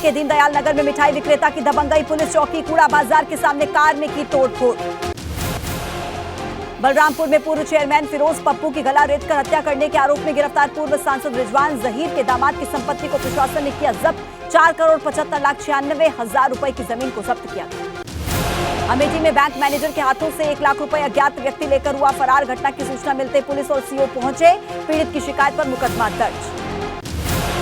के दीनदयाल नगर में मिठाई विक्रेता की दबंगई, पुलिस चौकी कूड़ा बाजार के सामने कार में की तोड़फोड़। बलरामपुर में पूर्व चेयरमैन फिरोज पप्पू की गला रेत कर हत्या करने के आरोप में गिरफ्तार पूर्व सांसद रिजवान जहीर के दामाद की संपत्ति को प्रशासन ने किया जब्त। 4,75,96,000 रुपए की जमीन को जब्त किया। अमेठी में बैंक मैनेजर के हाथों से 1 लाख रुपए अज्ञात व्यक्ति लेकर हुआ फरार। घटना की सूचना मिलते पुलिस और सीओ पहुंचे। पीड़ित की शिकायत पर मुकदमा दर्ज।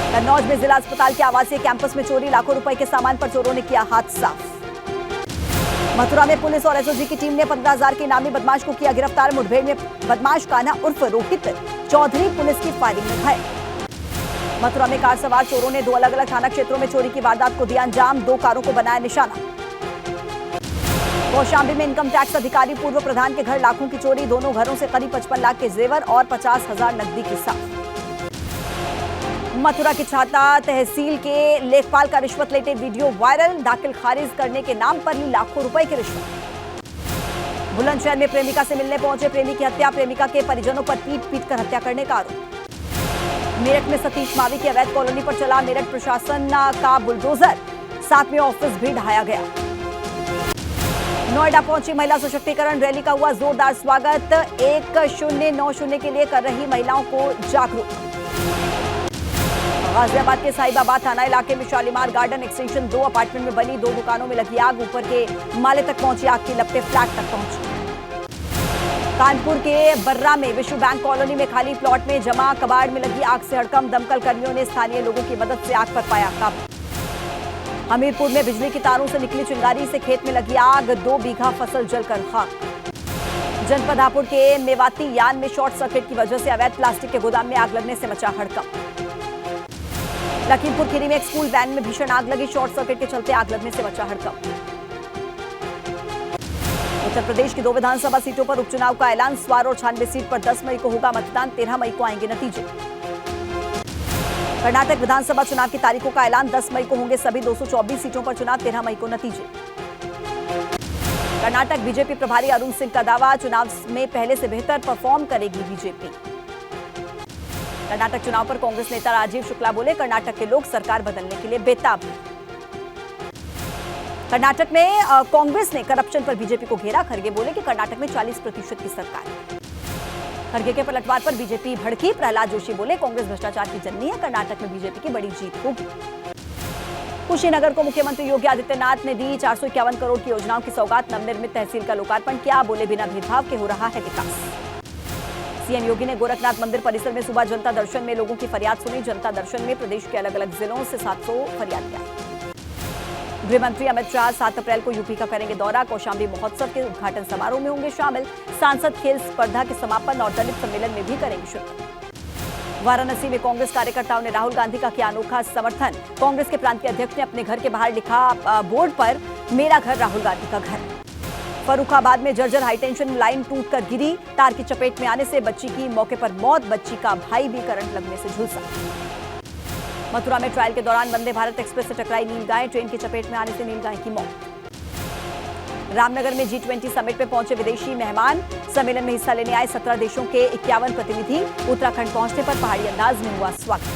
कन्नौज में जिला अस्पताल के आवासीय कैंपस में चोरी, लाखों रुपए के सामान पर चोरों ने किया हाथ साफ। मथुरा में पुलिस और एसओजी की टीम ने 15,000 के इनामी बदमाश को किया गिरफ्तार। मुठभेड़ में बदमाश कान्हा उर्फ रोहित चौधरी पुलिस की फायरिंग में घायल। मथुरा में कार सवार चोरों ने 2 अलग अलग थाना क्षेत्रों में चोरी की वारदात को दिया अंजाम। 2 कारों को बनाया निशाना। कौशाम्बी में इनकम टैक्स अधिकारी पूर्व प्रधान के घर लाखों की चोरी। दोनों घरों से करीब 55 लाख के जेवर और 50,000 नकदी की साथ। मथुरा की छाता तहसील के लेखपाल का रिश्वत लेते वीडियो वायरल। दाखिल खारिज करने के नाम पर ली लाखों रुपए की रिश्वत। बुलंदशहर में प्रेमिका से मिलने पहुंचे प्रेमी की हत्या, प्रेमिका के परिजनों पर पीट कर हत्या करने का आरोप। मेरठ में सतीश मावी की अवैध कॉलोनी पर चला मेरठ प्रशासन का बुलडोजर, 7वें ऑफिस भी ढहाया गया। नोएडा पहुंची महिला सशक्तिकरण रैली का हुआ जोरदार स्वागत। 1090 के लिए कर रही महिलाओं को जागरूक। गाजियाबाद के साहिबाबाद थाना इलाके में शालीमार गार्डन एक्सटेंशन 2 अपार्टमेंट में बनी 2 दुकानों में लगी आग। ऊपर के माले तक पहुंची आग की लपटें फ्लैट तक पहुंची। कानपुर के बर्रा में विश्व बैंक कॉलोनी में खाली प्लॉट में जमा कबाड़ में लगी आग से हड़कंप। दमकल कर्मियों ने स्थानीय लोगों की मदद से आग पर पाया काबू। हमीरपुर में बिजली की तारों से निकली चिंगारी से खेत में लगी आग। 2 बीघा फसल जलकर खाक। जनपद हापुड़ के मेवाती यान में शॉर्ट सर्किट की वजह से अवैध प्लास्टिक के गोदाम में आग लगने से मचा हड़कंप। लखीमपुर खीरी में एक स्कूल वैन में भीषण आग लगी। शॉर्ट सर्किट के चलते आग लगने से मचा हड़कंप। उत्तर प्रदेश की 2 विधानसभा सीटों पर उपचुनाव का ऐलान। स्वार और 96 सीट पर 10 मई को होगा मतदान। 13 मई को आएंगे नतीजे। कर्नाटक विधानसभा चुनाव की तारीखों का ऐलान। 10 मई को होंगे सभी 224 सीटों पर चुनाव। 13 मई को नतीजे। कर्नाटक बीजेपी प्रभारी अरुण सिंह का दावा, चुनाव में पहले से बेहतर परफॉर्म करेगी बीजेपी। कर्नाटक चुनाव पर कांग्रेस नेता राजीव शुक्ला बोले, कर्नाटक के लोग सरकार बदलने के लिए बेताब हैं। कर्नाटक में कांग्रेस ने करप्शन पर बीजेपी को घेरा। खरगे बोले कि कर्नाटक में 40% की सरकार है। खरगे के पलटवार पर बीजेपी भड़की। प्रहलाद जोशी बोले, कांग्रेस भ्रष्टाचार की जननी है। कर्नाटक में बीजेपी की बड़ी जीत होगी। कुशीनगर को मुख्यमंत्री योगी आदित्यनाथ ने दी 451 करोड़ की योजनाओं की सौगात। नवनिर्मित तहसील का लोकार्पण किया। बोले, बिना भेदभाव के हो रहा है विकास। सीएम योगी ने गोरखनाथ मंदिर परिसर में सुबह जनता दर्शन में लोगों की फरियाद सुनी। जनता दर्शन में प्रदेश के अलग अलग जिलों से 700 फरियाद आई। गृह मंत्री अमित शाह 7 अप्रैल को यूपी का करेंगे दौरा। कौशाम्बी महोत्सव के उद्घाटन समारोह में होंगे शामिल। सांसद खेल स्पर्धा के समापन और दलित सम्मेलन में भी करेंगे शिरकत। वाराणसी में कांग्रेस कार्यकर्ताओं ने राहुल गांधी का किया अनोखा समर्थन। कांग्रेस के प्रांतीय अध्यक्ष ने अपने घर के बाहर लिखा बोर्ड पर, मेरा घर राहुल गांधी का घर। फर्रुखाबाद में जर्जर हाईटेंशन लाइन टूटकर गिरी। तार की चपेट में आने से बच्ची की मौके पर मौत। बच्ची का भाई भी करंट लगने से झुलसा। मथुरा में ट्रायल के दौरान वंदे भारत एक्सप्रेस से टकराई नीलगाय। ट्रेन की चपेट में आने से नीलगाय की मौत। रामनगर में G20 समिट में पहुंचे विदेशी मेहमान। सम्मेलन में हिस्सा लेने आए 17 देशों के 51 प्रतिनिधि। उत्तराखंड पहुंचने पर पहाड़ी अंदाज में हुआ स्वागत।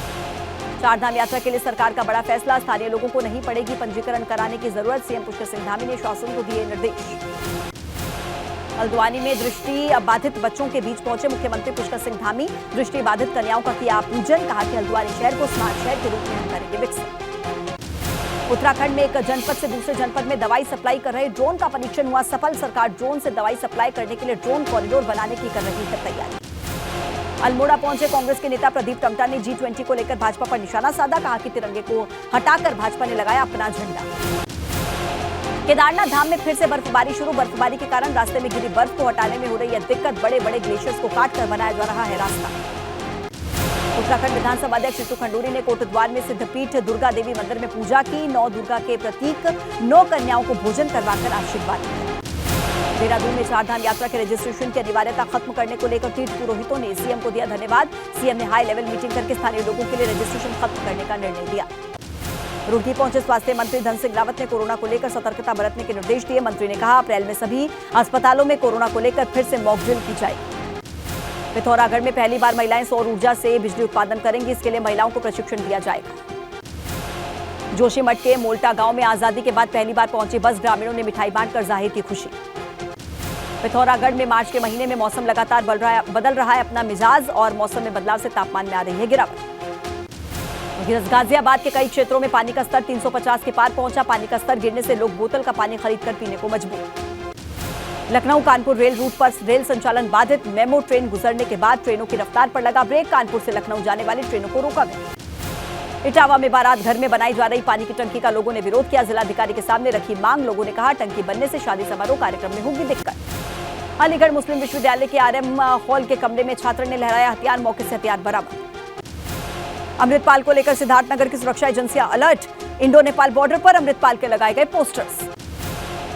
चारधाम यात्रा के लिए सरकार का बड़ा फैसला। स्थानीय लोगों को नहीं पड़ेगी पंजीकरण कराने की जरूरत। सीएम पुष्कर सिंह धामी ने शासन को दिए निर्देश। हल्द्वानी में दृष्टि बाधित बच्चों के बीच पहुंचे मुख्यमंत्री पुष्कर सिंह धामी। दृष्टि बाधित कन्याओं का किया पूजन। कहा कि हल्द्वानी शहर को स्मार्ट शहर के रूप में हम करेंगे विकसित। उत्तराखंड में एक जनपद से दूसरे जनपद में दवाई सप्लाई कर रहे ड्रोन का परीक्षण हुआ सफल। सरकार ड्रोन से दवाई सप्लाई करने के लिए ड्रोन कॉरिडोर बनाने की कर रही है तैयारी। अल्मोड़ा पहुंचे कांग्रेस के नेता प्रदीप टमटा ने G20 को लेकर भाजपा पर निशाना साधा। कहा कि तिरंगे को हटाकर भाजपा ने लगाया अपना झंडा। केदारनाथ धाम में फिर से बर्फबारी शुरू। बर्फबारी के कारण रास्ते में गिरी बर्फ को हटाने में हो रही है दिक्कत। बड़े बड़े ग्लेशियर्स को काटकर बनाया जा रहा है रास्ता। उत्तराखंड विधानसभा अध्यक्ष ऋतु खंडूरी ने कोटद्वार में सिद्धपीठ दुर्गा देवी मंदिर में पूजा की। 9 दुर्गा के प्रतीक 9 कन्याओं को भोजन करवाकर आशीर्वाद दिया। देहरादून में चारधाम यात्रा के रजिस्ट्रेशन की अनिवार्यता खत्म करने को लेकर तीर्थ पुरोहितों ने सीएम को दिया धन्यवाद। सीएम ने हाई लेवल मीटिंग करके स्थानीय लोगों के लिए रजिस्ट्रेशन खत्म करने का निर्णय लिया। रुड़की पहुंचे स्वास्थ्य मंत्री धन सिंह रावत ने कोरोना को लेकर सतर्कता बरतने के निर्देश दिए। मंत्री ने कहा, अप्रैल में सभी अस्पतालों में कोरोना को लेकर फिर से मॉक ड्रिल की जाएगी। पिथौरागढ़ में पहली बार महिलाएं सौर ऊर्जा से बिजली उत्पादन करेंगी। इसके लिए महिलाओं को प्रशिक्षण दिया जाएगा। जोशीमठ के मोल्टा गांव में आजादी के बाद पहली बार पहुंची बस, ग्रामीणों ने मिठाई बांटकर जाहिर की खुशी। पिथौरागढ़ में मार्च के महीने में मौसम लगातार बदल रहा है अपना मिजाज और मौसम में बदलाव से तापमान में आ रही है गिरावट। गाजियाबाद के कई क्षेत्रों में पानी का स्तर 350 के पार पहुंचा। पानी का स्तर गिरने से लोग बोतल का पानी खरीदकर पीने को मजबूर। लखनऊ कानपुर रेल रूट पर रेल संचालन बाधित। मेमो ट्रेन गुजरने के बाद ट्रेनों की रफ्तार पर लगा ब्रेक। कानपुर से लखनऊ जाने वाली ट्रेनों को रोका गया। इटावा में बारात घर में बनाई जा रही पानी की टंकी का लोगों ने विरोध किया। जिलाधिकारी के सामने रखी मांग। लोगों ने कहा टंकी बनने से शादी समारोह कार्यक्रम में होगी दिक्कत। अलीगढ़ मुस्लिम विश्वविद्यालय के आरएम हॉल के कमरे में छात्र ने लहराया हथियार, मौके से हथियार बरामद। अमृतपाल को लेकर सिद्धार्थनगर की सुरक्षा एजेंसियां अलर्ट। इंडो नेपाल बॉर्डर पर अमृतपाल के लगाए गए पोस्टर्स।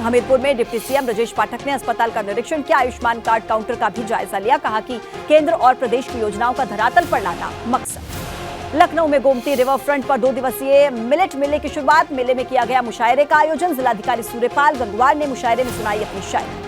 हमीरपुर में डिप्टी सीएम ब्रजेश पाठक ने अस्पताल का निरीक्षण किया। आयुष्मान कार्ड काउंटर का भी जायजा लिया। कहा कि केंद्र और प्रदेश की योजनाओं का धरातल पर लाना मकसद। लखनऊ में गोमती रिवर फ्रंट पर 2 दिवसीय मिलेट मेले की शुरुआत। मेले में किया गया मुशायरे का आयोजन। जिलाधिकारी सूर्यपाल गंगवार ने मुशायरे में सुनाई अपनी शायरी।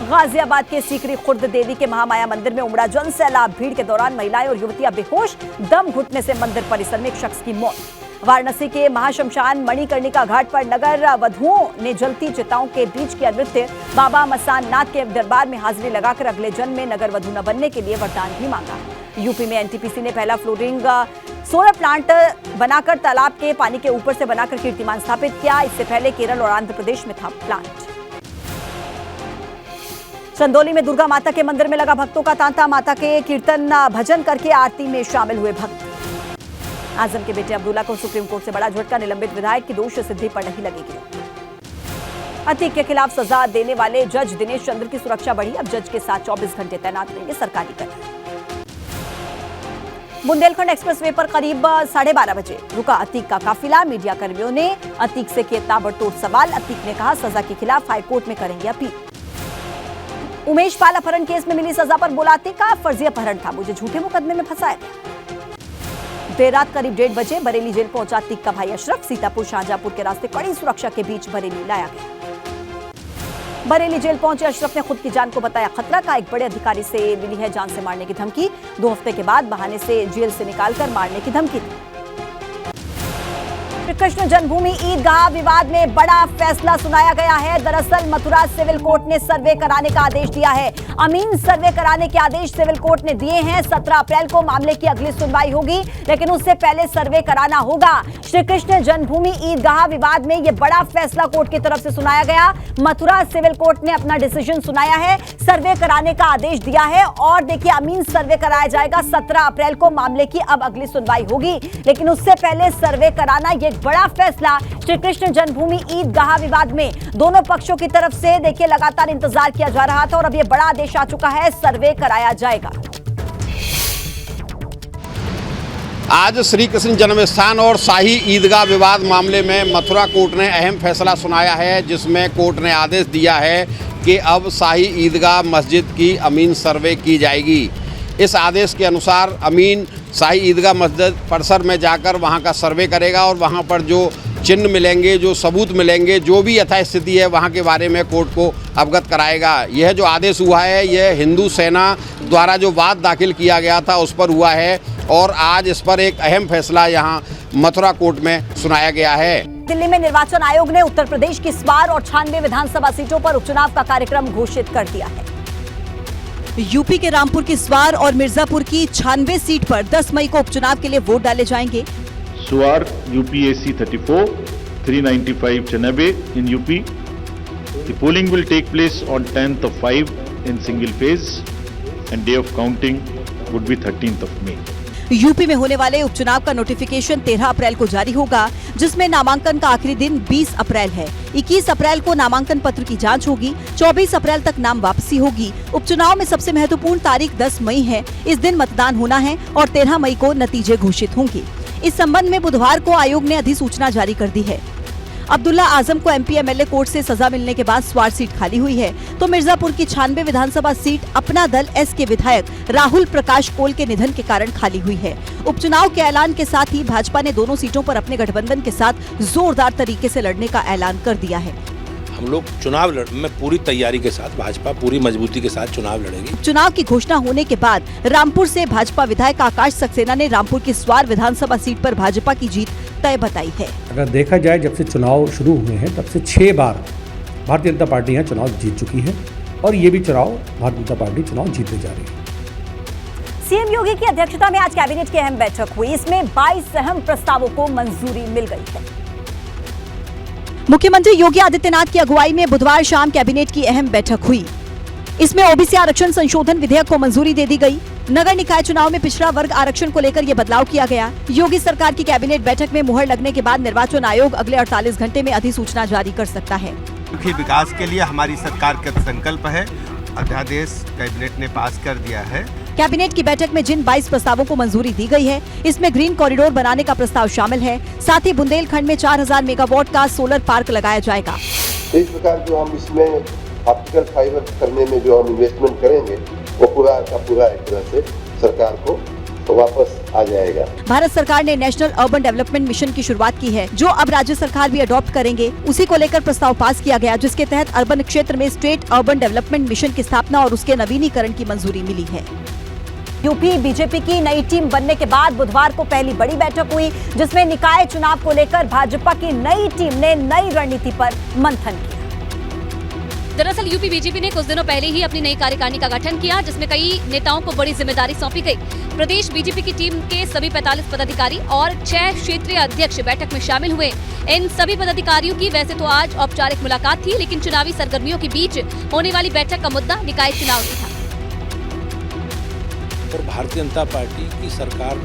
गाजियाबाद के सीकरी खुर्द देवी के महामाया मंदिर में उमड़ा जन सैलाब। भीड़ के दौरान महिलाएं और युवतियां बेहोश, दम घुटने से मंदिर परिसर में एक शख्स की मौत। वाराणसी के महाशमशान मणिकर्णिका घाट पर नगर वधुओं ने जलती चिताओं के बीच किया नृत्य। बाबा मसान नाथ के दरबार में हाजिरी लगाकर अगले जन्म में नगर वधु न बनने के लिए वरदान भी मांगा। यूपी में एनटीपीसी ने पहला फ्लोरिंग सोलर प्लांट बनाकर तालाब के पानी के ऊपर से बनाकर कीर्तिमान स्थापित किया। इससे पहले केरल और आंध्र प्रदेश में था प्लांट। चंदौली में दुर्गा माता के मंदिर में लगा भक्तों का तांता। माता के कीर्तन भजन करके आरती में शामिल हुए भक्त। आजम के बेटे अब्दुल्ला को सुप्रीम कोर्ट से बड़ा झटका। निलंबित विधायक की दोष सिद्धि पर नहीं लगेगी। अतीक के खिलाफ सजा देने वाले जज दिनेश चंद्र की सुरक्षा बढ़ी। अब जज के साथ 24 घंटे तैनात रहेंगे सरकारी कर्मी। बुंदेलखंड एक्सप्रेसवे पर करीब 12:30 बजे रुका अतीक का काफिला। मीडिया कर्मियों ने अतीक से किए ताबड़तोड़ सवाल। अतीक ने कहा सजा के खिलाफ हाईकोर्ट में करेंगे अपील। उमेश पाल अपहरण केस में मिली सजा पर बोला अतीक का फर्जी अपहरण था, मुझे झूठे मुकदमे में फंसाया गया। देर रात करीब 1:30 बजे बरेली जेल पहुंचा अतीक का भाई अशरफ। सीतापुर शाहजहांपुर के रास्ते कड़ी सुरक्षा के बीच बरेली लाया गया। बरेली जेल पहुंचे अशरफ ने खुद की जान को बताया खतरा का। एक बड़े अधिकारी से मिली है जान से मारने की धमकी। 2 हफ्ते के बाद बहाने से जेल से निकालकर मारने की धमकी दी। कृष्ण जन्मभूमि ईदगाह विवाद में बड़ा फैसला सुनाया गया है। दरअसल मथुरा सिविल कोर्ट ने सर्वे कराने का आदेश दिया है। अमीन सर्वे कराने के आदेश सिविल कोर्ट ने दिए हैं। 17 अप्रैल को मामले की अगली सुनवाई होगी, लेकिन उससे पहले सर्वे कराना होगा। श्री कृष्ण जन्मभूमि ईदगाह विवाद में यह बड़ा फैसला कोर्ट की तरफ से सुनाया गया। मथुरा सिविल कोर्ट ने अपना डिसीजन सुनाया है, सर्वे कराने का आदेश दिया है। और देखिए अमीन सर्वे कराया जाएगा 17 अप्रैल को। मामले की अब अगली सुनवाई होगी, लेकिन उससे पहले सर्वे कराना यह बड़ा फैसला। श्री कृष्ण जन्मभूमि ईदगाह विवाद में दोनों पक्षों की तरफ से देखिए लगातार इंतजार किया जा रहा था और अब यह बड़ा आदेश आ चुका है, सर्वे कराया जाएगा। आज श्री कृष्ण जन्म स्थान और शाही ईदगाह विवाद मामले में मथुरा कोर्ट ने अहम फैसला सुनाया है, जिसमें कोर्ट ने आदेश दिया है कि अब शाही ईदगाह मस्जिद की अमीन सर्वे की जाएगी। इस आदेश के अनुसार अमीन शाही ईदगाह मस्जिद परिसर में जाकर वहां का सर्वे करेगा और वहां पर जो चिन्ह मिलेंगे, जो सबूत मिलेंगे, जो भी यथास्थिति है वहां के बारे में कोर्ट को अवगत कराएगा। यह जो आदेश हुआ है यह हिंदू सेना द्वारा जो वाद दाखिल किया गया था उस पर हुआ है और आज इस पर एक अहम फैसला यहां मथुरा कोर्ट में सुनाया गया है। दिल्ली में निर्वाचन आयोग ने उत्तर प्रदेश की स्वार और 96 विधानसभा सीटों पर उपचुनाव का कार्यक्रम घोषित कर दिया है। यूपी के रामपुर की स्वार और मिर्जापुर की 96 सीट पर 10 मई को उपचुनाव के लिए वोट डाले जाएंगे। स्वार यूपीएसी 34, 395 Channabe in UP. The polling will take place on 10th of 5 in single phase and day of counting would be 13th of May. UP में होने वाले उपचुनाव का नोटिफिकेशन 13 अप्रैल को जारी होगा, जिसमें नामांकन का आखिरी दिन 20 अप्रैल है। 21 अप्रैल को नामांकन पत्र की जांच होगी। 24 अप्रैल तक नाम वापसी होगी। उपचुनाव में सबसे महत्वपूर्ण तारीख 10 मई है। इस दिन मतदान होना है और 13 मई को नतीजे घोषित होंगे। इस संबंध में बुधवार को आयोग ने अधिसूचना जारी कर दी है। अब्दुल्ला आजम को एमपी एमएलए कोर्ट से सजा मिलने के बाद स्वार सीट खाली हुई है, तो मिर्जापुर की 96 विधानसभा सीट अपना दल एस के विधायक राहुल प्रकाश कोल के निधन के कारण खाली हुई है। उपचुनाव के ऐलान के साथ ही भाजपा ने दोनों सीटों पर अपने गठबंधन के साथ जोरदार तरीके से लड़ने का ऐलान कर दिया है। हम लोग चुनाव में पूरी तैयारी के साथ, भाजपा पूरी मजबूती के साथ चुनाव लड़ेगी। चुनाव की घोषणा होने के बाद रामपुर से भाजपा विधायक आकाश सक्सेना ने रामपुर की स्वार विधानसभा सीट पर भाजपा की जीत तय बताई है। अगर देखा जाए जब से चुनाव शुरू हुए हैं तब से 6 बार भारतीय जनता पार्टी यहाँ चुनाव जीत चुकी है और ये भी चुनाव भारतीय जनता पार्टी चुनाव जीतने जा रही है। सीएम योगी की अध्यक्षता में आज कैबिनेट की अहम बैठक हुई। इसमें 22 अहम प्रस्तावों को मंजूरी मिल गई है। मुख्यमंत्री योगी आदित्यनाथ की अगुवाई में बुधवार शाम कैबिनेट की अहम बैठक हुई। इसमें ओबीसी आरक्षण संशोधन विधेयक को मंजूरी दे दी गई। नगर निकाय चुनाव में पिछड़ा वर्ग आरक्षण को लेकर यह बदलाव किया गया। योगी सरकार की कैबिनेट बैठक में मुहर लगने के बाद निर्वाचन आयोग अगले 48 घंटे में अधिसूचना जारी कर सकता है। विकास के लिए हमारी सरकार का संकल्प है। अध्यादेश कैबिनेट ने पास कर दिया है। कैबिनेट की बैठक में जिन 22 प्रस्तावों को मंजूरी दी गई है, इसमें ग्रीन कॉरिडोर बनाने का प्रस्ताव शामिल है। साथ ही बुंदेलखंड में 4000 मेगावाट का सोलर पार्क लगाया जाएगा। इस प्रकार जो हम इसमें ऑप्टिकल फाइबर करने में जो हम इन्वेस्टमेंट करेंगे वो पूरा का पूरा एक तरह से सरकार को वापस आ जाएगा। भारत सरकार ने नेशनल अर्बन डेवलपमेंट मिशन की शुरुआत की है, जो अब राज्य सरकार भी अडॉप्ट करेंगे। उसी को लेकर प्रस्ताव पास किया गया, जिसके तहत अर्बन क्षेत्र में स्टेट अर्बन डेवलपमेंट मिशन की स्थापना और उसके नवीनीकरण की मंजूरी मिली है। यूपी बीजेपी की नई टीम बनने के बाद बुधवार को पहली बड़ी बैठक हुई, जिसमें निकाय चुनाव को लेकर भाजपा की नई टीम ने नई रणनीति पर मंथन किया। दरअसल यूपी बीजेपी ने कुछ दिनों पहले ही अपनी नई कार्यकारिणी का गठन किया, जिसमें कई नेताओं को बड़ी जिम्मेदारी सौंपी गई। प्रदेश बीजेपी की टीम के सभी 45 पदाधिकारी और 6 क्षेत्रीय अध्यक्ष बैठक में शामिल हुए। इन सभी पदाधिकारियों की वैसे तो आज औपचारिक मुलाकात थी, लेकिन चुनावी सरगर्मियों के बीच होने वाली बैठक का मुद्दा निकाय चुनाव ही था। और भारतीय जनता पार्टी की सरकार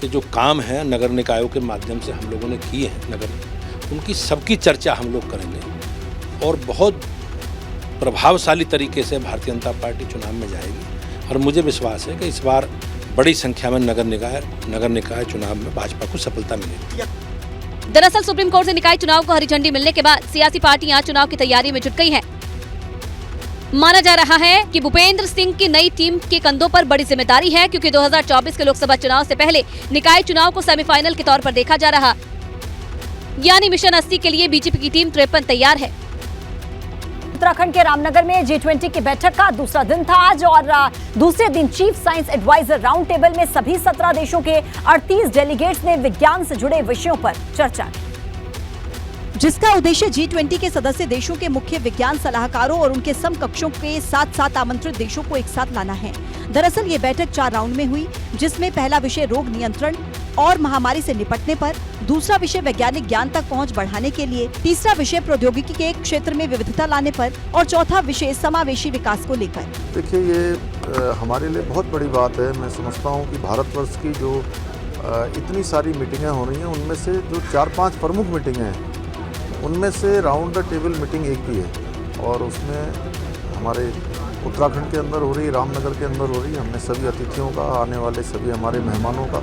के जो काम है नगर निकायों के माध्यम से हम लोगों ने किए हैं नगर, उनकी सबकी चर्चा हम लोग करेंगे और बहुत प्रभावशाली तरीके से भारतीय जनता पार्टी चुनाव में जाएगी। और मुझे विश्वास है कि इस बार बड़ी संख्या में नगर निकाय चुनाव में भाजपा को सफलता मिलेगी। दरअसल सुप्रीम कोर्ट से निकाय चुनाव को हरी झंडी मिलने के बाद सियासी पार्टियां चुनाव की तैयारी में जुट गई हैं। माना जा रहा है कि भूपेंद्र सिंह की नई टीम के कंधों पर बड़ी जिम्मेदारी है, क्योंकि 2024 के लोकसभा चुनाव से पहले निकाय चुनाव को सेमीफाइनल के तौर पर देखा जा रहा, यानी मिशन 80 के लिए बीजेपी की टीम 53 तैयार है। उत्तराखंड के रामनगर में G20 की बैठक का दूसरा दिन था आज, और दूसरे दिन chief science adviser round table में सभी 17 देशों के 38 डेलीगेट्स ने विज्ञान से जुड़े विषयों पर चर्चा की, जिसका उद्देश्य G20 के सदस्य देशों के मुख्य विज्ञान सलाहकारों और उनके समकक्षों के साथ आमंत्रित देशों को एक साथ लाना है। दरअसल ये बैठक 4 राउंड में हुई, जिसमें पहला विषय रोग नियंत्रण और महामारी से निपटने पर, दूसरा विषय वैज्ञानिक ज्ञान तक पहुंच बढ़ाने के लिए, तीसरा विषय प्रौद्योगिकी के क्षेत्र में विविधता लाने पर और चौथा विषय समावेशी विकास को लेकर। देखिए, ये हमारे लिए बहुत बड़ी बात है। मैं समझता हूँ कि भारतवर्ष की जो इतनी सारी मीटिंगें हो रही हैं, उनमें से जो 4-5 प्रमुख मीटिंगें हैं, उनमें से राउंड द टेबल मीटिंग एक भी है, और उसमें हमारे उत्तराखंड के अंदर हो रही, रामनगर के अंदर हो रही। हमने सभी अतिथियों का, आने वाले सभी हमारे मेहमानों का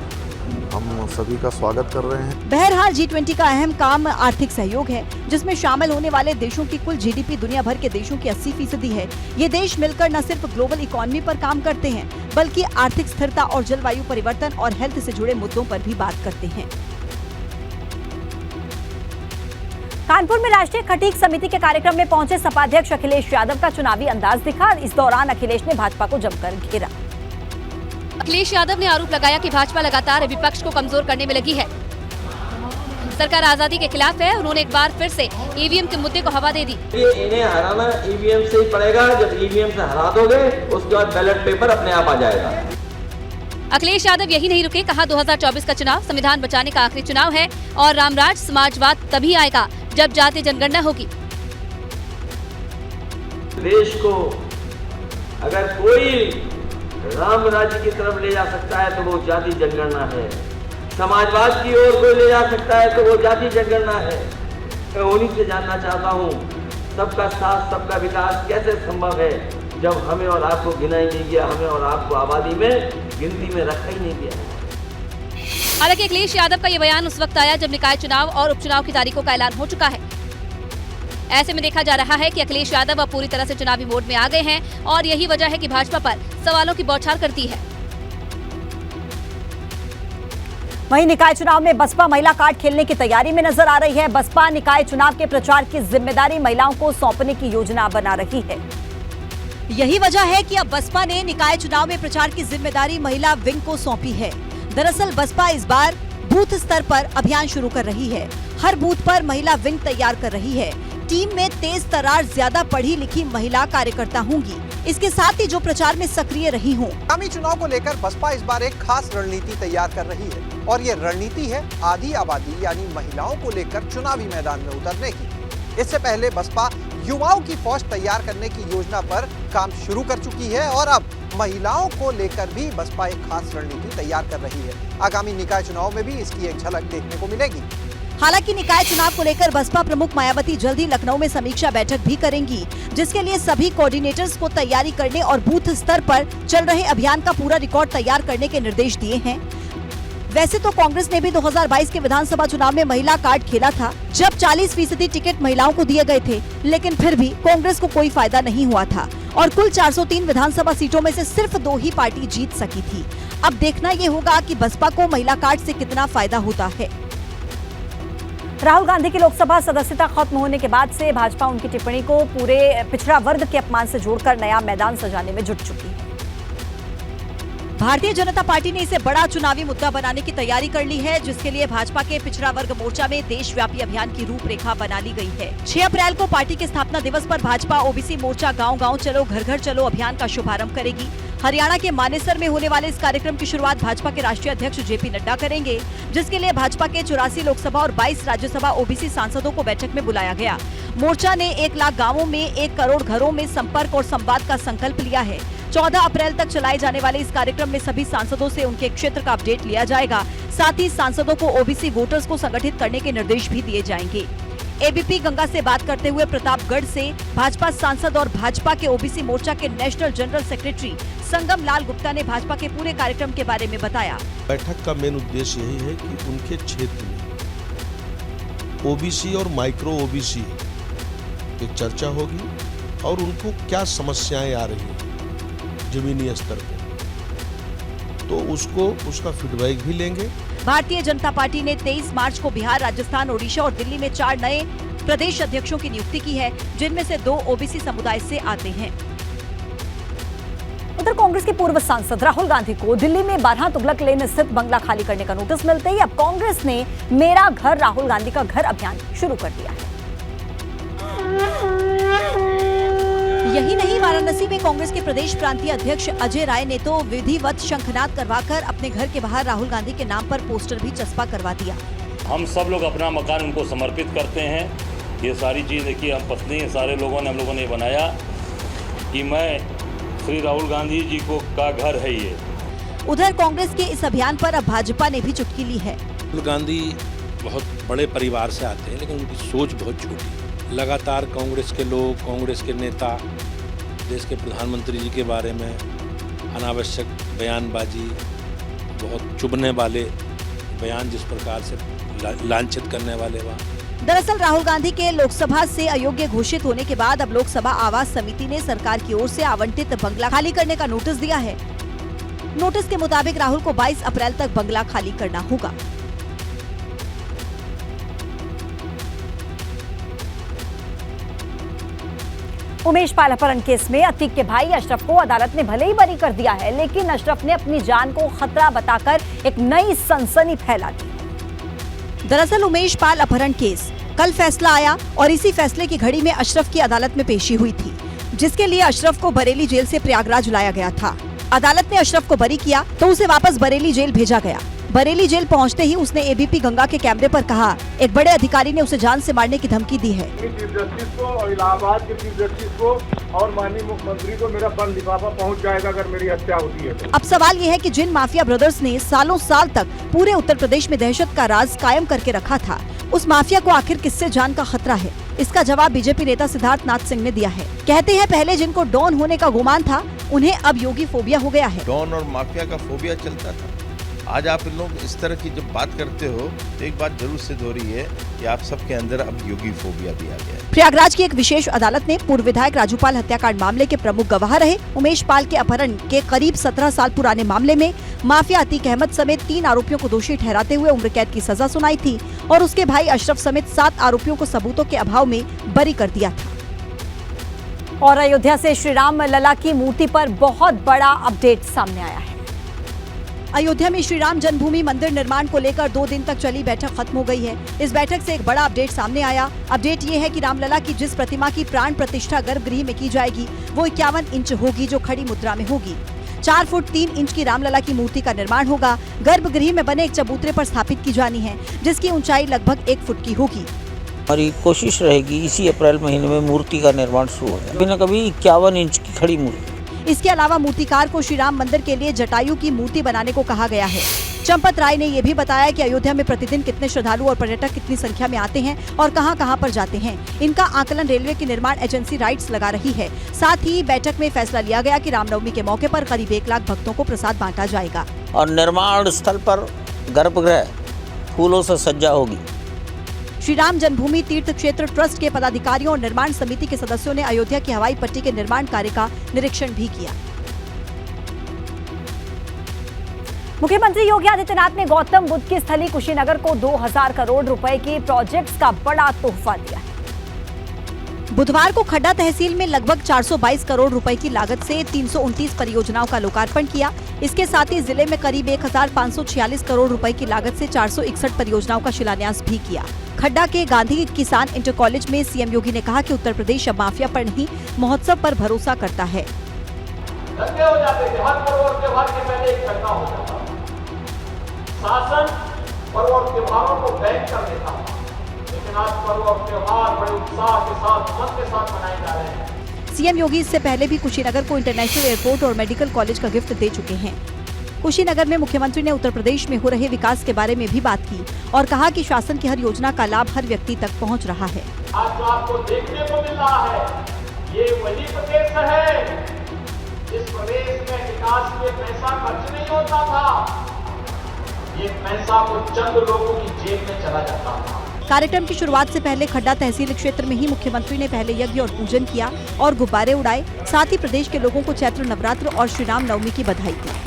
हम सभी का स्वागत कर रहे हैं। बहरहाल G20 का अहम काम आर्थिक सहयोग है, जिसमें शामिल होने वाले देशों की कुल GDP दुनिया भर के देशों की 80% है। ये देश मिलकर न सिर्फ ग्लोबल इकोनॉमी पर काम करते हैं, बल्कि आर्थिक स्थिरता और जलवायु परिवर्तन और हेल्थ से जुड़े मुद्दों पर भी बात करते हैं। कानपुर में राष्ट्रीय खटीक समिति के कार्यक्रम में पहुंचे सपा अध्यक्ष अखिलेश यादव का चुनावी अंदाज दिखा। इस दौरान अखिलेश ने भाजपा को जमकर घेरा। अखिलेश यादव ने आरोप लगाया कि भाजपा लगातार विपक्ष को कमजोर करने में लगी है, सरकार आजादी के खिलाफ है। उन्होंने एक बार फिर से ईवीएम के मुद्दे को हवा दे दी। इन्हें हराना ईवीएम से ही पड़ेगा। जब ईवीएम से हरा दोगे, उसके बाद बैलेट पेपर अपने आप आ जाएगा। अखिलेश यादव यही नहीं रुके, कहा 2024 का चुनाव संविधान बचाने का आखिरी चुनाव है और रामराज समाजवाद तभी आएगा जब जातीय जनगणना होगी। देश को अगर कोई राम राज्य की तरफ ले जा सकता है तो वो जाति जनगणना है, समाजवाद की ओर कोई ले जा सकता है तो वो जाति जनगणना है। मैं उन्हीं से जानना चाहता हूँ, सबका साथ सबका विकास कैसे संभव है जब हमें और आपको गिना ही नहीं गया, हमें और आपको आबादी में गिनती में रखा ही नहीं गया। हालांकि अखिलेश यादव का ये बयान उस वक्त आया जब निकाय चुनाव और उपचुनाव की तारीखों का ऐलान हो चुका है। ऐसे में देखा जा रहा है कि अखिलेश यादव अब पूरी तरह से चुनावी मोड में आ गए हैं और यही वजह है कि भाजपा पर सवालों की बौछार करती है। वहीं निकाय चुनाव में बसपा महिला कार्ड खेलने की तैयारी में नजर आ रही है। बसपा निकाय चुनाव के प्रचार की जिम्मेदारी महिलाओं को सौंपने की योजना बना रही है। यही वजह है कि अब बसपा ने निकाय चुनाव में प्रचार की जिम्मेदारी महिला विंग को सौंपी है। दरअसल बसपा इस बार बूथ स्तर पर अभियान शुरू कर रही है। हर बूथ पर महिला विंग तैयार कर रही है। टीम में तेज तर्रार ज्यादा पढ़ी लिखी महिला कार्यकर्ता होंगी। इसके साथ ही जो प्रचार में सक्रिय रही हों। आगामी चुनाव को लेकर बसपा इस बार एक खास रणनीति तैयार कर रही है और ये रणनीति है आधी आबादी यानी महिलाओं को लेकर चुनावी मैदान में उतरने की। इससे पहले बसपा युवाओं की फौज तैयार करने की योजना पर काम शुरू कर चुकी है और अब महिलाओं को लेकर भी बसपा एक खास रणनीति तैयार कर रही है। आगामी निकाय चुनाव में भी इसकी एक झलक देखने को मिलेगी। हालांकि निकाय चुनाव को लेकर बसपा प्रमुख मायावती जल्द ही लखनऊ में समीक्षा बैठक भी करेंगी, जिसके लिए सभी कोऑर्डिनेटर्स को तैयारी करने और बूथ स्तर पर चल रहे अभियान का पूरा रिकॉर्ड तैयार करने के निर्देश दिए हैं। वैसे तो कांग्रेस ने भी 2022 के विधानसभा चुनाव में महिला कार्ड खेला था, जब 40% टिकट महिलाओं को दिए गए थे, लेकिन फिर भी कांग्रेस को कोई फायदा नहीं हुआ था और कुल 403 विधानसभा सीटों में से सिर्फ 2 ही पार्टी जीत सकी थी। अब देखना ये होगा कि बसपा को महिला कार्ड से कितना फायदा होता है। राहुल गांधी की लोकसभा सदस्यता खत्म होने के बाद से भाजपा उनकी टिप्पणी को पूरे पिछड़ा वर्ग के अपमान से जोड़कर नया मैदान सजाने में जुट चुकी है। भारतीय जनता पार्टी ने इसे बड़ा चुनावी मुद्दा बनाने की तैयारी कर ली है, जिसके लिए भाजपा के पिछड़ा वर्ग मोर्चा में देशव्यापी अभियान की रूपरेखा बना ली गई है। 6 अप्रैल को पार्टी के स्थापना दिवस पर भाजपा ओबीसी मोर्चा गांव-गांव चलो घर घर चलो अभियान का शुभारंभ करेगी। हरियाणा के मानेसर में होने वाले इस कार्यक्रम की शुरुआत भाजपा के राष्ट्रीय अध्यक्ष जेपी नड्डा करेंगे, जिसके लिए भाजपा के 84 लोकसभा और 22 राज्यसभा ओबीसी सांसदों को बैठक में बुलाया गया। मोर्चा ने 1 लाख गाँवों में 1 करोड़ घरों में संपर्क और संवाद का संकल्प लिया है। 14 अप्रैल तक चलाए जाने वाले इस कार्यक्रम में सभी सांसदों से उनके क्षेत्र का अपडेट लिया जाएगा। साथ ही सांसदों को ओबीसी वोटर्स को संगठित करने के निर्देश भी दिए जाएंगे। एबीपी गंगा से बात करते हुए प्रतापगढ़ से भाजपा सांसद और भाजपा के ओबीसी मोर्चा के नेशनल जनरल सेक्रेटरी संगम लाल गुप्ता ने भाजपा के पूरे कार्यक्रम के बारे में बताया। बैठक का मेन उद्देश्य यही है कि उनके क्षेत्र में ओबीसी और माइक्रो ओबीसी की चर्चा होगी और उनको क्या समस्याएं आ रही हैं जमीनी स्तर पर, तो उसका फीडबैक भी लेंगे। भारतीय जनता पार्टी ने 23 मार्च को बिहार, राजस्थान, ओडिशा और दिल्ली में 4 नए प्रदेश अध्यक्षों की नियुक्ति की है, जिनमें से 2 ओबीसी समुदाय से आते हैं। उधर कांग्रेस के पूर्व सांसद राहुल गांधी को दिल्ली में 12 तुगलक लेन स्थित बंगला खाली करने का नोटिस मिलते ही अब कांग्रेस ने मेरा घर राहुल गांधी का घर अभियान शुरू कर दिया है। यही नहीं, वाराणसी में कांग्रेस के प्रदेश प्रांतीय अध्यक्ष अजय राय ने तो विधिवत शंखनाद करवाकर अपने घर के बाहर राहुल गांधी के नाम पर पोस्टर भी चस्पा करवा दिया। हम सब लोग अपना मकान उनको समर्पित करते हैं। ये सारी चीज़ देखिए, हम पत्नी सारे लोगों ने हम लोगों ने बनाया कि मैं श्री राहुल गांधी जी को का घर है ये। उधर कांग्रेस के इस अभियान पर अब भाजपा ने भी चुटकी ली है। राहुल गांधी बहुत बड़े परिवार से आते हैं, लेकिन उनकी सोच बहुत छोटी। लगातार कांग्रेस के लोग, कांग्रेस के नेता देश के प्रधानमंत्री जी के बारे में अनावश्यक बयानबाजी, बहुत चुभने वाले बयान, जिस प्रकार से लांछित करने वाले वहाँ। दरअसल राहुल गांधी के लोकसभा से अयोग्य घोषित होने के बाद अब लोकसभा आवास समिति ने सरकार की ओर से आवंटित बंगला खाली करने का नोटिस दिया है। नोटिस के मुताबिक राहुल को 22 अप्रैल तक बंगला खाली करना होगा। उमेश पाल अपहरण केस में अतीक के भाई अशरफ को अदालत ने भले ही बरी कर दिया है, लेकिन अशरफ ने अपनी जान को खतरा बताकर एक नई सनसनी फैला दी। दरअसल उमेश पाल अपहरण केस कल फैसला आया और इसी फैसले की घड़ी में अशरफ की अदालत में पेशी हुई थी, जिसके लिए अशरफ को बरेली जेल से प्रयागराज लाया गया था। अदालत ने अशरफ को बरी किया तो उसे वापस बरेली जेल भेजा गया। बरेली जेल पहुंचते ही उसने एबीपी गंगा के कैमरे पर कहा एक बड़े अधिकारी ने उसे जान से मारने की धमकी दी है। चीफ जस्टिस को और इलाहाबाद के चीफ जस्टिस को और माननीय मुख्यमंत्री को मेरा बंद लिफाफा पहुंच जाएगा अगर मेरी हत्या होती है तो। अब सवाल ये है कि जिन माफिया ब्रदर्स ने सालों साल तक पूरे उत्तर प्रदेश में दहशत का राज कायम करके रखा था, उस माफिया को आखिर किससे जान का खतरा है? इसका जवाब बीजेपी नेता सिद्धार्थ नाथ सिंह ने दिया है। कहते हैं पहले जिनको डॉन होने का गुमान था, उन्हें अब योगी फोबिया हो गया है। डॉन और माफिया का फोबिया चलता था। आज आप लोग इस तरह की जब बात करते हो तो एक बात जरूर सिद्ध हो रही है कि आप सबके अंदर अब योगी फोबिया भी आ गया है। प्रयागराज की एक विशेष अदालत ने पूर्व विधायक राजू पाल हत्याकांड मामले के प्रमुख गवाह रहे उमेश पाल के अपहरण के करीब 17 साल पुराने मामले में माफिया अतीक अहमद समेत 3 आरोपियों को दोषी ठहराते हुए उम्र कैद की सजा सुनाई थी और उसके भाई अशरफ समेत 7 आरोपियों को सबूतों के अभाव में बरी कर दिया था। और अयोध्या से श्री राम लला की मूर्ति पर बहुत बड़ा अपडेट सामने आया है। अयोध्या में श्री राम जन्मभूमि मंदिर निर्माण को लेकर 2 दिन तक चली बैठक खत्म हो गई है। इस बैठक से एक बड़ा अपडेट सामने आया। अपडेट ये है कि रामलला की जिस प्रतिमा की प्राण प्रतिष्ठा गर्भगृह में की जाएगी वो 51 इंच होगी, जो खड़ी मुद्रा में होगी। 4 फुट 3 इंच की रामलला की मूर्ति का निर्माण होगा। गर्भगृह में बने एक चबूतरे पर स्थापित की जानी है, जिसकी ऊंचाई लगभग 1 फुट की होगी। हमारी कोशिश रहेगी इसी अप्रैल महीने में मूर्ति का निर्माण शुरू हो जाए। कभी न कभी 51 इंच की खड़ी मूर्ति। इसके अलावा मूर्तिकार को श्री राम मंदिर के लिए जटायु की मूर्ति बनाने को कहा गया है। चंपत राय ने ये भी बताया कि अयोध्या में प्रतिदिन कितने श्रद्धालु और पर्यटक कितनी संख्या में आते हैं और कहां-कहां पर जाते हैं। इनका आकलन रेलवे की निर्माण एजेंसी राइट्स लगा रही है। साथ ही बैठक में फैसला लिया गया कि रामनवमी के मौके पर करीब 1 लाख भक्तों को प्रसाद बांटा जाएगा। और निर्माण स्थल पर गर्भगृह फूलों से सज्जा होगी। श्री राम जन्मभूमि तीर्थ क्षेत्र ट्रस्ट के पदाधिकारियों और निर्माण समिति के सदस्यों ने अयोध्या की हवाई पट्टी के निर्माण कार्य का निरीक्षण भी किया। मुख्यमंत्री योगी आदित्यनाथ ने गौतम बुद्ध की स्थली कुशीनगर को 2000 करोड़ रुपए के प्रोजेक्ट्स का बड़ा तोहफा दिया है। बुधवार को खड्डा तहसील में लगभग 422 करोड़ रुपए की लागत से 329 परियोजनाओं का लोकार्पण किया। इसके साथ ही जिले में करीब 1546 करोड़ रुपए की लागत से 461 परियोजनाओं का शिलान्यास भी किया। खड्डा के गांधी किसान इंटर कॉलेज में सीएम योगी ने कहा कि उत्तर प्रदेश अब माफिया पर नहीं, महोत्सव पर भरोसा करता है। दंगे हो जाते थे, हर पर्व और त्योहार के पहले एक घटना हो जाता था। शासन पर्व और त्योहारों को बैन कर देता था, लेकिन आज पर्व और त्योहार बड़े उत्साह के साथ, मन के साथ मनाए जा रहे हैं। सीएम योगी इससे पहले भी कुशीनगर को इंटरनेशनल एयरपोर्ट और मेडिकल कॉलेज का गिफ्ट दे चुके हैं। कुशीनगर में मुख्यमंत्री ने उत्तर प्रदेश में हो रहे विकास के बारे में भी बात की और कहा कि शासन की हर योजना का लाभ हर व्यक्ति तक पहुंच रहा है। आज जो आपको देखने को मिल रहा है, ये वही प्रदेश है जिस प्रदेश में विकास के पैसा खर्च नहीं होता था। ये पैसा को चंद लोगों की जेब में चला जाता था। कार्यक्रम की शुरुआत से पहले खड्डा तहसील क्षेत्र में ही मुख्यमंत्री ने पहले यज्ञ और पूजन किया और गुब्बारे उड़ाए। साथ ही प्रदेश के लोगों को चैत्र नवरात्र और श्री राम नवमी की बधाई दी।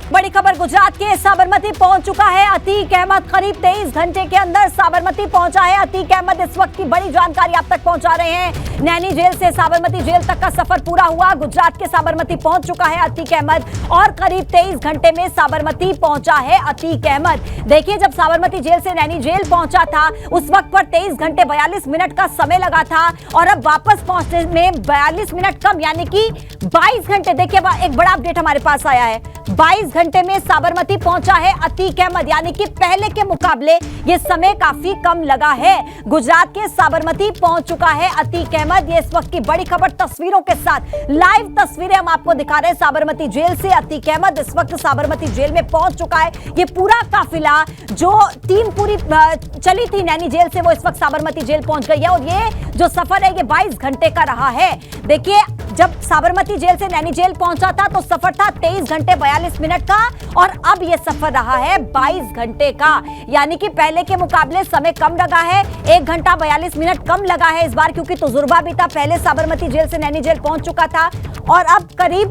बड़ी खबर, गुजरात के साबरमती पहुंच चुका है अतीक अहमद। करीब 23 घंटे के अंदर साबरमती पहुंचा है अतीक अहमद। इस वक्त की बड़ी जानकारी आप तक पहुंचा रहे हैं। नैनी जेल से साबरमती जेल तक का सफर पूरा हुआ। गुजरात के साबरमती पहुंच चुका है अतीक अहमद और करीब 23 घंटे में साबरमती पहुंचा है अतीक अहमद। देखिए, जब साबरमती जेल से नैनी जेल पहुंचा था उस वक्त पर 23 घंटे 42 मिनट का समय लगा था और अब वापस पहुंचने में 42 मिनट कम, यानी कि 22 घंटे। देखिए, एक बड़ा अपडेट हमारे पास आया है। 22 घंटे में साबरमती पहुंचा है अतीक अहमद, यानी कि पहले के मुकाबले ये समय काफी कम लगा है। गुजरात के साबरमती पहुंच चुका है अतीक अहमद। ये इस वक्त की बड़ी खबर, तस्वीरों के साथ लाइव तस्वीरें हम आपको दिखा रहे हैं साबरमती जेल से। अतीक अहमद इस वक्त साबरमती जेल में पहुंच चुका है। ये पूरा काफिला जो टीम पूरी चली थी नैनी जेल से, वो इस वक्त साबरमती जेल पहुंच गई है और ये जो सफर है ये 22 घंटे का रहा है। देखिए, जब साबरमती जेल से नैनी जेल पहुंचा था तो सफर था 23 घंटे 42 मिनट का और अब यह सफर रहा है 22 घंटे का, यानी कि पहले के मुकाबले समय कम लगा है। 1 घंटा 42 मिनट कम लगा है इस बार, क्योंकि तजुर्बा भी था। पहले साबरमती जेल से नैनी जेल पहुंच चुका था और अब करीब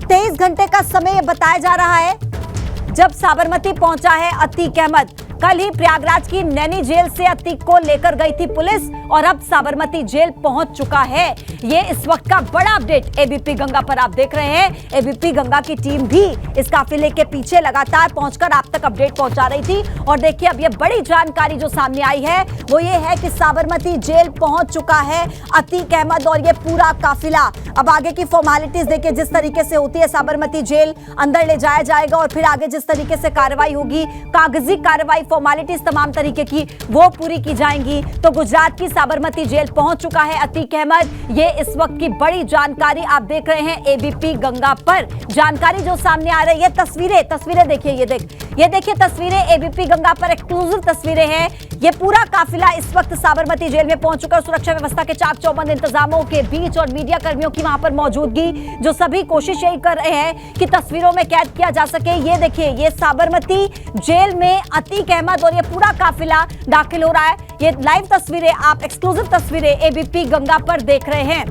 23 घंटे का समय बताया जा रहा है जब साबरमती पहुंचा है अतीक अहमद। कल ही प्रयागराज की नैनी जेल से अतीक को लेकर गई थी पुलिस और अब साबरमती जेल पहुंच चुका है। ये इस वक्त का बड़ा अपडेट एबीपी गंगा पर आप देख रहे हैं। एबीपी गंगा की टीम भी इस काफिले के पीछे लगातार पहुंचकर आप तक अपडेट पहुंचा रही थी और देखिए, अब ये बड़ी जानकारी जो सामने आई है वो ये है कि साबरमती जेल पहुंच चुका है अतीक अहमद और ये पूरा काफिला। अब आगे की फॉर्मेलिटीज देखिए, जिस तरीके से होती है साबरमती जेल, अंदर ले जाया जाएगा और फिर आगे जिस तरीके से कार्रवाई होगी, कागजी कार्रवाई, फॉर्मेलिटीज तमाम तरीके की वो पूरी की जाएंगी। तो गुजरात की साबरमती जेल पहुंच चुका है अतीक अहमद। ये इस वक्त की बड़ी जानकारी आप देख रहे हैं एबीपी गंगा पर। जानकारी जो सामने आ रही है, तस्वीरें देखिए, ये देखिए तस्वीरें एबीपी गंगा पर, एक्सक्लूसिव तस्वीरें हैं। ये पूरा काफिला इस वक्त साबरमती जेल में पहुंच चुका है। सुरक्षा व्यवस्था के चाक चौबंद इंतजामों के बीच और मीडिया कर्मियों की वहां पर मौजूदगी, जो सभी कोशिश यही कर रहे हैं कि तस्वीरों में कैद किया जा सके। ये देखिए, ये साबरमती जेल में अतीक अहमद और ये पूरा काफिला दाखिल हो रहा है। ये लाइव तस्वीरें, आप एक्सक्लूसिव तस्वीरें एबीपी गंगा पर देख रहे हैं।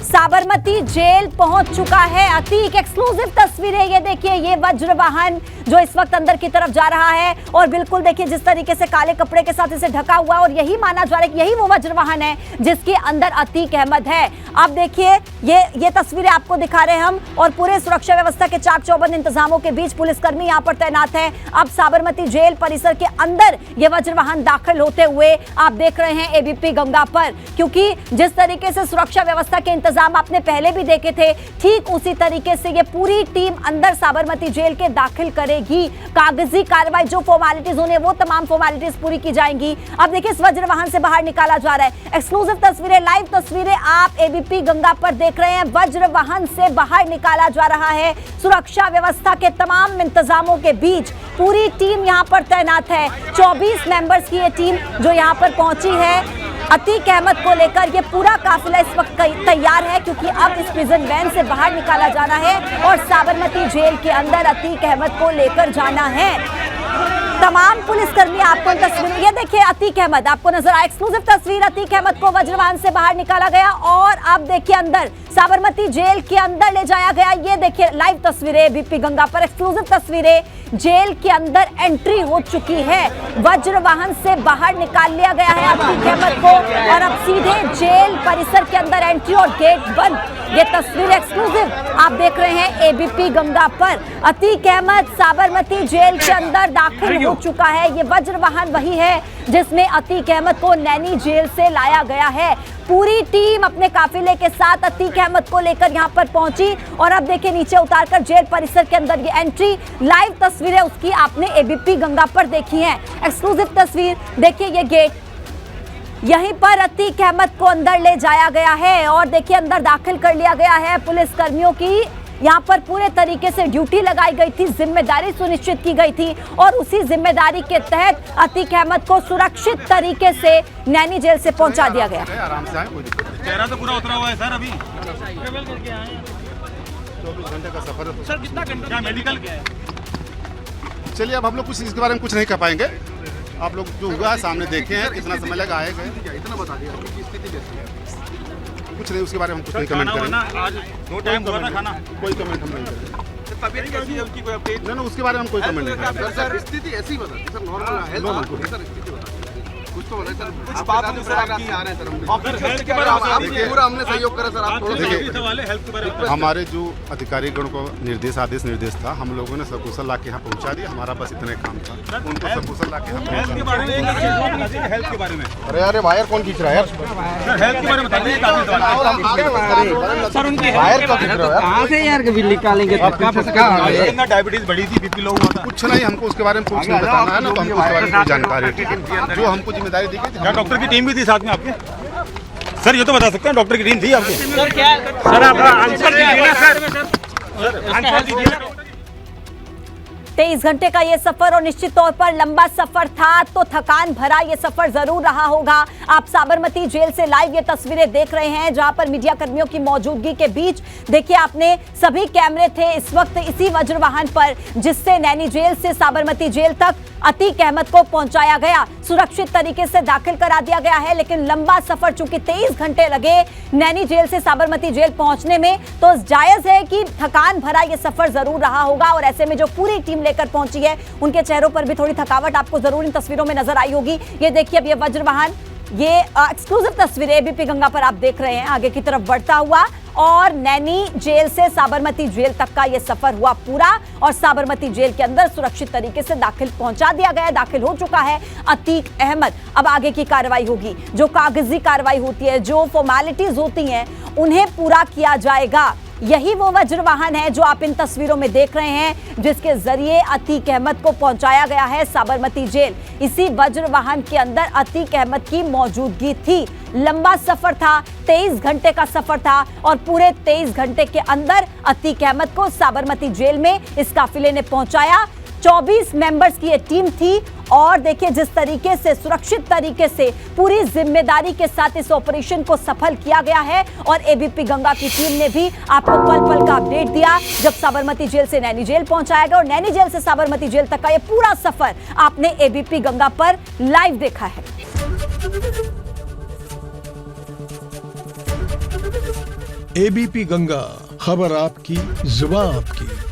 साबरमती जेल पहुंच चुका है अतीक। एक्सक्लूसिव तस्वीरें ये देखिए, ये वज्र वाहन जो इस वक्त अंदर की तरफ जा रहा है और बिल्कुल देखिए जिस तरीके से काले कपड़े के साथ इसे ढका हुआ है और यही माना जा रहा है कि यही वो वज्र वाहन है जिसके अंदर अतीक अहमद है। अब देखिए ये तस्वीरें आपको दिखा रहे हैं हम और पूरे सुरक्षा व्यवस्था के चाक चौबंद इंतजामों के बीच पुलिसकर्मी यहां पर तैनात है। अब साबरमती जेल परिसर के अंदर ये वज्र वाहन दाखिल होते हुए आप देख रहे हैं एबीपी गंगा पर, क्योंकि जिस तरीके से सुरक्षा व्यवस्था के इंतजाम आपने पहले भी देखे थे, ठीक उसी तरीके से ये पूरी टीम अंदर साबरमती जेल के दाखिल करेगी। कागजी कार्रवाई जो फॉर्मेलिटीज होने वो तमाम फॉर्मेलिटीज पूरी की जाएंगी। अब देखिए इस वज्र वाहन से बाहर निकाला जा रहा है। एक्सक्लूसिव तस्वीरें, लाइव तस्वीरें आप एबीपी गंगा पर देख रहे हैं। वज्र वाहन से बाहर निकाला जा रहा है। सुरक्षा व्यवस्था के तमाम इंतजामों के बीच पूरी टीम यहां पर तैनात है। 24 मेंबर्स की ये टीम जो यहां पर पहुंची है अतीक अहमद को लेकर। ये पूरा काफिला इस वक्त तैयार है क्योंकि अब इस प्रिजन वैन से बाहर निकाला जाना है और साबरमती जेल के अंदर अतीक अहमद को लेकर जाना है। तमाम पुलिसकर्मी आपको तस्वीर, ये देखिए अतीक अहमद आपको नजर आया। एक्सक्लूसिव तस्वीर, अतीक अहमद को वज्रवाहन से बाहर निकाला गया और अब देखिए अंदर साबरमती जेल के अंदर ले जाया गया। ये देखिए लाइव तस्वीरें बीपी गंगा पर, एक्सक्लूसिव तस्वीरें। जेल के अंदर एंट्री हो चुकी है, वज्र वाहन से बाहर निकाल लिया गया है अतीक अहमद को और अब सीधे जेल परिसर के अंदर एंट्री और गेट बंद। ये तस्वीर एक्सक्लूसिव आप देख रहे हैं एबीपी गंगा पर। अतीक अहमद साबरमती जेल के अंदर दाखिल हो चुका है। ये वज्र वाहन वही है जिसमें अतीक अहमद को नैनी जेल से लाया गया है। पूरी टीम अपने काफिले के साथ अतीक अहमद को लेकर यहां पर पहुंची और अब देखिए नीचे उतारकर जेल परिसर के अंदर ये एंट्री। लाइव तस्वीरें उसकी आपने एबीपी गंगा पर देखी हैं। एक्सक्लूसिव तस्वीर देखिए, ये गेट, यहीं पर अतीक अहमद को अंदर ले जाया गया है और देखिए अंदर दाखिल कर लिया गया है। पुलिसकर्मियों की यहाँ पर पूरे तरीके से ड्यूटी लगाई गई थी, जिम्मेदारी सुनिश्चित की गई थी और उसी जिम्मेदारी के तहत अतीक अहमद को सुरक्षित तरीके से नैनी जेल से पहुंचा दिया गया। चेहरा तो पूरा उतरा हुआ है सर। अभी 24 घंटे का सफर है सर। कितना घंटा क्या मेडिकल क्या है? चलिए अब हम लोग कुछ इसके बारे में कुछ नहीं कह पाएंगे। आप लोग जो हुआ है सामने देखे हैं, कितना समय लगा आए गए, इतना बता दिया। स्थिति कैसी है कुछ नहीं, उसके बारे में हम कुछ नहीं कमेंट करेंगे। आज 2 टाइम हुआ ना खाना, कोई कमेंट हम नहीं करेंगे। तबीयत कैसी है उसकी, कोई अपडेट? नहीं, उसके बारे में हम कोई कमेंट नहीं करेंगे। सर स्थिति ऐसी बता सर, नॉर्मल है सर, स्थिति बता कुछ तो बोला सर। कुछ बात नहीं सर आपकी आ रहे हैं सर। और फिर हेल्थ के बारे में पूरा हमने सहयोग करा सर। आप थोड़ा सवाल है हेल्थ के बारे में। हमारे जो अधिकारीगण को निर्देश था, हम लोगों ने सकुशल ला के यहाँ पहुँचा दिया। हमारा बस इतना काम था, उनको सकुशल ला के हेल्थ के बारे में। हेल्थ के बारे में अरे अरे वायर कौन खींच रहा है यार? सर हेल्थ के बारे में बताइए। सर उनकी वायर कहाँ से यार कभी निकालेंगे? कितना डायबिटीज बढ़ी थी, बीपी लो हुआ था? कुछ नहीं, हमको उसके बारे में कुछ नहीं बताना है ना, तो हमको उसके बारे में जानकारी जो हमको जिम्मेदारी दी गई थी। डॉक्टर की टीम भी थी साथ में आपके? सर ये तो बता सकते हैं डॉक्टर की टीम थी आपकी? सर क्या सर आप आंसर दीजिए ना सर। आंसर दीजिए ना। 23 घंटे का ये सफर और निश्चित तौर पर लंबा सफर था तो थकान भरा ये सफर जरूर रहा होगा। आप साबरमती जेल से लाइव ये तस्वीरें देख रहे हैं जहां पर मीडिया कर्मियों की मौजूदगी के बीच देखिए आपने सभी कैमरे थे इस वक्त इसी वज्र वाहन पर जिससे नैनी जेल से साबरमती जेल तक अतीक अहमद को पहुंचाया गया। सुरक्षित तरीके से दाखिल करा दिया गया है, लेकिन लंबा सफर चूंकि 23 घंटे लगे नैनी जेल से साबरमती जेल पहुंचने में, तो जायज है कि थकान भरा ये सफर जरूर रहा होगा। और ऐसे में जो पूरी टीम लेकर पहुंची है उनके चेहरों पर भी थोड़ी थकावट आपको जरूर इन तस्वीरों में नजर आई होगी। ये देखिए अब ये वज्र वाहन, ये एक्सक्लूसिव तस्वीरें एबीपी गंगा पर आप देख रहे हैं आगे की तरफ बढ़ता हुआ और नैनी जेल से साबरमती जेल तक का ये सफर हुआ पूरा और साबरमती जेल के अंदर सुरक्षित तरीके से पहुंचा दिया गया, दाखिल हो चुका है अतीक अहमद। अब आगे की कार्रवाई होगी, जो कागजी कार्रवाई होती है, जो फॉर्मेलिटीज होती हैं, उन्हें पूरा किया जाएगा। यही वो वज्र वाहन है जो आप इन तस्वीरों में देख रहे हैं जिसके जरिए अतीक अहमद को पहुंचाया गया है साबरमती जेल। इसी वज्र वाहन के अंदर अतीक अहमद की मौजूदगी थी। लंबा सफर था, 23 घंटे का सफर था और पूरे 23 घंटे के अंदर अतीक अहमद को साबरमती जेल में इस काफिले ने पहुंचाया। 24 मेंबर्स की ये टीम थी और देखिए जिस तरीके से सुरक्षित तरीके से पूरी जिम्मेदारी के साथ इस ऑपरेशन को सफल किया गया है और एबीपी गंगा की टीम ने भी आपको पल पल का अपडेट दिया जब साबरमती जेल से नैनी जेल पहुंचाया गया और नैनी जेल से साबरमती जेल तक का ये पूरा सफर आपने एबीपी गंगा पर लाइव देखा है। एबीपी गंगा, खबर आपकी, जुबान आपकी।